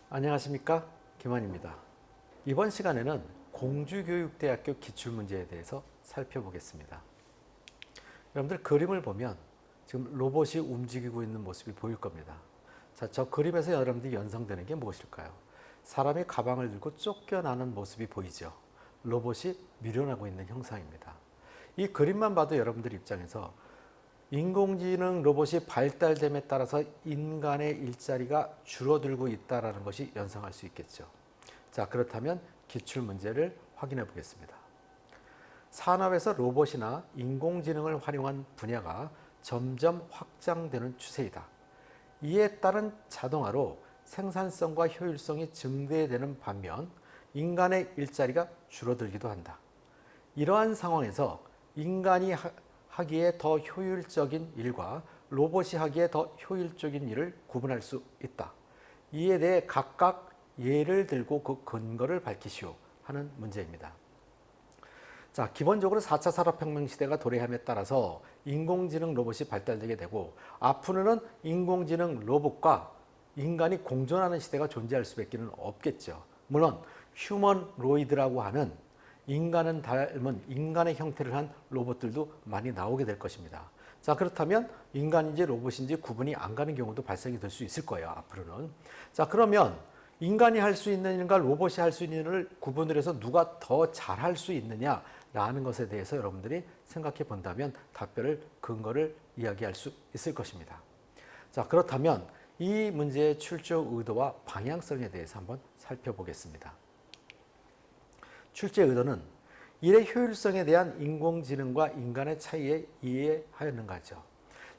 안녕하십니까, 김환입니다. 이번 시간에는 공주교육대학교 기출문제에 대해서 살펴보겠습니다. 여러분들 그림을 보면 지금 로봇이 움직이고 있는 모습이 보일 겁니다. 자, 저 그림에서 여러분들이 연상되는 게 무엇일까요? 사람이 가방을 들고 쫓겨나는 모습이 보이죠. 로봇이 밀어나고 있는 형상입니다. 이 그림만 봐도 여러분들 입장에서 인공지능 로봇이 발달됨에 따라서 인간의 일자리가 줄어들고 있다는 것이 연상할 수 있겠죠. 자, 그렇다면 기출문제를 확인해 보겠습니다. 산업에서 로봇이나 인공지능을 활용한 분야가 점점 확장되는 추세이다. 이에 따른 자동화로 생산성과 효율성이 증대되는 반면 인간의 일자리가 줄어들기도 한다. 이러한 상황에서 인간이 하기에 더 효율적인 일과 로봇이 하기에 더 효율적인 일을 구분할 수 있다. 이에 대해 각각 예를 들고 그 근거를 밝히시오 하는 문제입니다. 자, 기본적으로 4차 산업혁명 시대가 도래함에 따라서 인공지능 로봇이 발달되게 되고 앞으로는 인공지능 로봇과 인간이 공존하는 시대가 존재할 수밖에 없겠죠. 물론 휴머노이드라고 하는 인간은 닮은 인간의 형태를 한 로봇들도 많이 나오게 될 것입니다. 자, 그렇다면 인간인지 로봇인지 구분이 안 가는 경우도 발생이 될 수 있을 거예요, 앞으로는. 자, 그러면 인간이 할 수 있는 일과 로봇이 할 수 있는 일을 구분을 해서 누가 더 잘할 수 있느냐라는 것에 대해서 여러분들이 생각해 본다면 답변을, 근거를 이야기할 수 있을 것입니다. 자, 그렇다면 이 문제의 출제 의도와 방향성에 대해서 한번 살펴보겠습니다. 출제 의도는 일의 효율성에 대한 인공지능과 인간의 차이에 이해하였는가죠.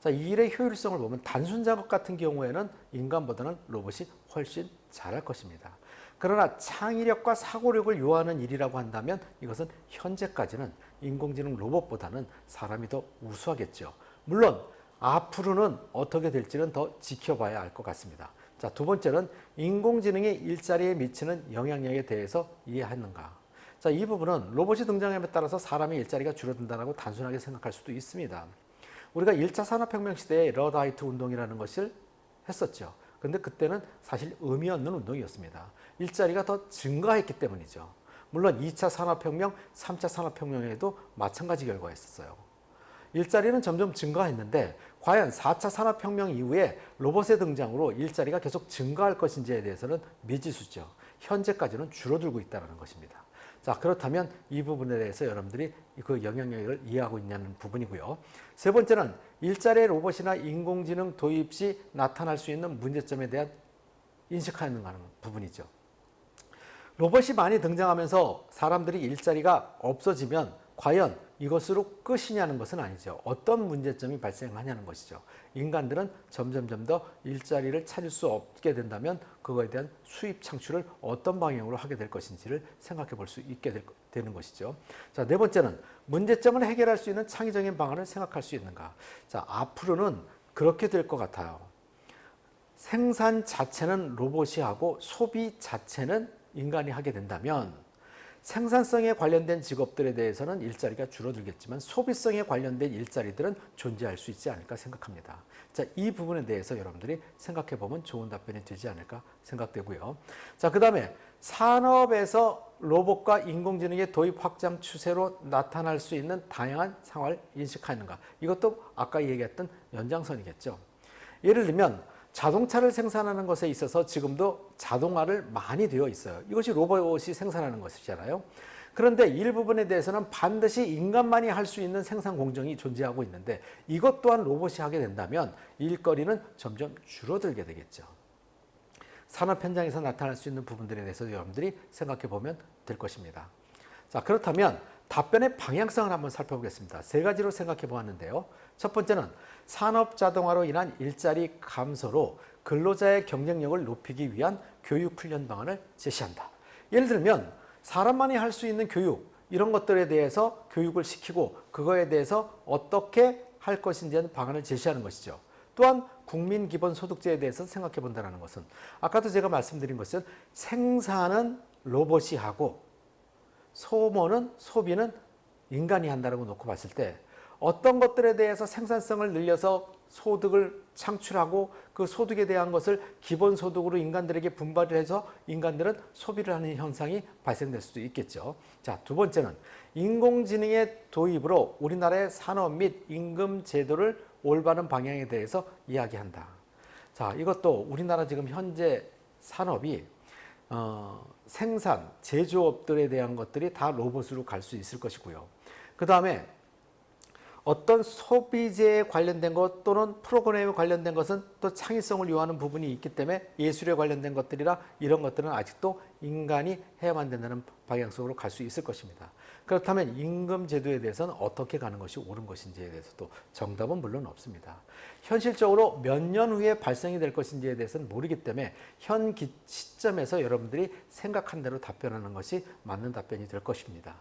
자, 이 일의 효율성을 보면 단순 작업 같은 경우에는 인간보다는 로봇이 훨씬 잘할 것입니다. 그러나 창의력과 사고력을 요하는 일이라고 한다면 이것은 현재까지는 인공지능 로봇보다는 사람이 더 우수하겠죠. 물론 앞으로는 어떻게 될지는 더 지켜봐야 알 것 같습니다. 자, 두 번째는 인공지능이 일자리에 미치는 영향력에 대해서 이해했는가. 자, 이 부분은 로봇이 등장함에 따라서 사람의 일자리가 줄어든다고 단순하게 생각할 수도 있습니다. 우리가 1차 산업혁명 시대에 러드하이트 운동이라는 것을 했었죠. 그런데 그때는 사실 의미 없는 운동이었습니다. 일자리가 더 증가했기 때문이죠. 물론 2차 산업혁명, 3차 산업혁명에도 마찬가지 결과였어요. 일자리는 점점 증가했는데 과연 4차 산업혁명 이후에 로봇의 등장으로 일자리가 계속 증가할 것인지에 대해서는 미지수죠. 현재까지는 줄어들고 있다는 것입니다. 자, 그렇다면 이 부분에 대해서 여러분들이 그 영향력을 이해하고 있냐는 부분이고요. 세 번째는 일자리의 로봇이나 인공지능 도입 시 나타날 수 있는 문제점에 대한 인식하는 부분이죠. 로봇이 많이 등장하면서 사람들이 일자리가 없어지면 과연 이것으로 끝이냐는 것은 아니죠. 어떤 문제점이 발생하냐는 것이죠. 인간들은 점점 더 일자리를 찾을 수 없게 된다면 그거에 대한 수입 창출을 어떤 방향으로 하게 될 것인지를 생각해 볼 수 있게 되는 것이죠. 자, 네 번째는 문제점을 해결할 수 있는 창의적인 방안을 생각할 수 있는가. 자, 앞으로는 그렇게 될 것 같아요. 생산 자체는 로봇이 하고 소비 자체는 인간이 하게 된다면 생산성에 관련된 직업들에 대해서는 일자리가 줄어들겠지만 소비성에 관련된 일자리들은 존재할 수 있지 않을까 생각합니다. 자, 이 부분에 대해서 여러분들이 생각해 보면 좋은 답변이 되지 않을까 생각되고요. 자, 그 다음에 산업에서 로봇과 인공지능의 도입 확장 추세로 나타날 수 있는 다양한 상황을 인식하는가. 이것도 아까 얘기했던 연장선이겠죠. 예를 들면 자동차를 생산하는 것에 있어서 지금도 자동화를 많이 되어 있어요. 이것이 로봇이 생산하는 것이잖아요. 그런데 일부분에 대해서는 반드시 인간만이 할 수 있는 생산 공정이 존재하고 있는데 이것 또한 로봇이 하게 된다면 일거리는 점점 줄어들게 되겠죠. 산업 현장에서 나타날 수 있는 부분들에 대해서 여러분들이 생각해 보면 될 것입니다. 자, 그렇다면 답변의 방향성을 한번 살펴보겠습니다. 세 가지로 생각해 보았는데요. 첫 번째는 산업 자동화로 인한 일자리 감소로 근로자의 경쟁력을 높이기 위한 교육 훈련 방안을 제시한다. 예를 들면 사람만이 할 수 있는 교육, 이런 것들에 대해서 교육을 시키고 그거에 대해서 어떻게 할 것인지 하는 방안을 제시하는 것이죠. 또한 국민기본소득제에 대해서 생각해 본다는 것은 아까도 제가 말씀드린 것은 생산은 로봇이 하고 소비는 인간이 한다고 놓고 봤을 때 어떤 것들에 대해서 생산성을 늘려서 소득을 창출하고 그 소득에 대한 것을 기본소득으로 인간들에게 분발을 해서 인간들은 소비를 하는 현상이 발생될 수도 있겠죠. 자, 두 번째는 인공지능의 도입으로 우리나라의 산업 및 임금 제도를 올바른 방향에 대해서 이야기한다. 자, 이것도 우리나라 지금 현재 산업이 생산, 제조업들에 대한 것들이 다 로봇으로 갈 수 있을 것이고요. 그 다음에 어떤 소비재에 관련된 것 또는 프로그램에 관련된 것은 또 창의성을 요하는 부분이 있기 때문에 예술에 관련된 것들이라 이런 것들은 아직도 인간이 해야만 된다는 방향성으로 갈 수 있을 것입니다. 그렇다면 임금 제도에 대해서는 어떻게 가는 것이 옳은 것인지에 대해서도 정답은 물론 없습니다. 현실적으로 몇 년 후에 발생이 될 것인지에 대해서는 모르기 때문에 현 시점에서 여러분들이 생각한 대로 답변하는 것이 맞는 답변이 될 것입니다.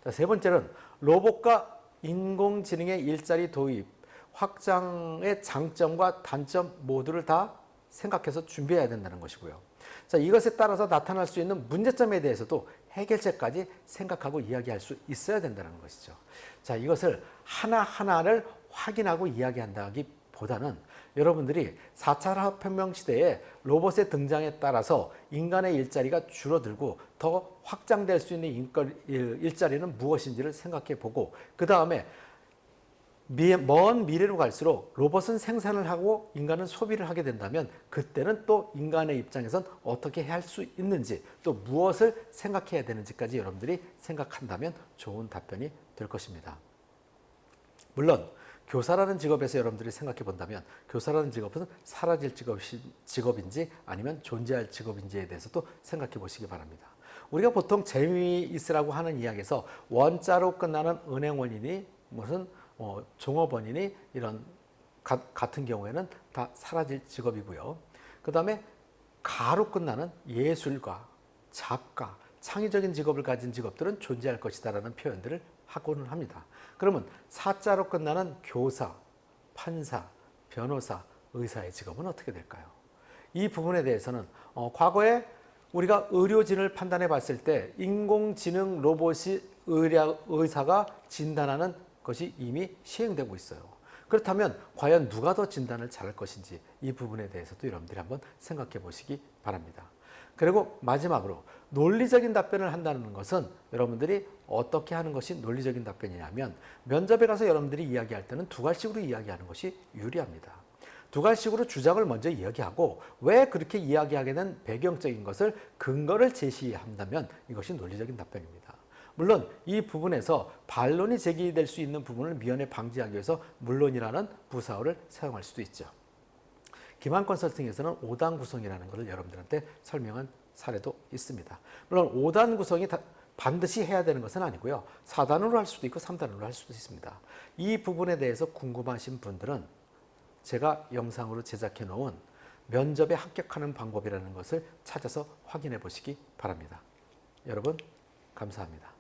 자, 세 번째는 로봇과 인공지능의 일자리 도입, 확장의 장점과 단점 모두를 다 생각해서 준비해야 된다는 것이고요. 자, 이것에 따라서 나타날 수 있는 문제점에 대해서도 해결책까지 생각하고 이야기할 수 있어야 된다는 것이죠. 자, 이것을 하나하나를 확인하고 이야기한다기보다는 여러분들이 4차 산업혁명 시대에 로봇의 등장에 따라서 인간의 일자리가 줄어들고 더 확장될 수 있는 일자리는 무엇인지를 생각해 보고 그 다음에 먼 미래로 갈수록 로봇은 생산을 하고 인간은 소비를 하게 된다면 그때는 또 인간의 입장에선 어떻게 할 수 있는지 또 무엇을 생각해야 되는지까지 여러분들이 생각한다면 좋은 답변이 될 것입니다. 물론 교사라는 직업에서 여러분들이 생각해 본다면 교사라는 직업은 사라질 직업인지 아니면 존재할 직업인지에 대해서도 생각해 보시기 바랍니다. 우리가 보통 재미있으라고 하는 이야기에서 원자로 끝나는 은행원이니 무슨 종업원이니 이런 같은 경우에는 다 사라질 직업이고요. 그 다음에 가로 끝나는 예술가, 작가, 창의적인 직업을 가진 직업들은 존재할 것이다라는 표현들을 하고는 합니다. 그러면 사자로 끝나는 교사, 판사, 변호사, 의사의 직업은 어떻게 될까요? 이 부분에 대해서는 과거에 우리가 의료진을 판단해 봤을 때 인공지능 로봇이 의사가 진단하는 것이 이미 시행되고 있어요. 그렇다면 과연 누가 더 진단을 잘할 것인지 이 부분에 대해서도 여러분들이 한번 생각해 보시기 바랍니다. 그리고 마지막으로 논리적인 답변을 한다는 것은 여러분들이 어떻게 하는 것이 논리적인 답변이냐면 면접에 가서 여러분들이 이야기할 때는 두 가지식으로 이야기하는 것이 유리합니다. 두 가지식으로 주장을 먼저 이야기하고 왜 그렇게 이야기하게 된 배경적인 것을 근거를 제시한다면 이것이 논리적인 답변입니다. 물론 이 부분에서 반론이 제기될 수 있는 부분을 미연에 방지하기 위해서 물론이라는 부사어를 사용할 수도 있죠. 기만 컨설팅에서는 5단 구성이라는 것을 여러분들한테 설명한 사례도 있습니다. 물론 5단 구성이 반드시 해야 되는 것은 아니고요. 4단으로 할 수도 있고 3단으로 할 수도 있습니다. 이 부분에 대해서 궁금하신 분들은 제가 영상으로 제작해 놓은 면접에 합격하는 방법이라는 것을 찾아서 확인해 보시기 바랍니다. 여러분 감사합니다.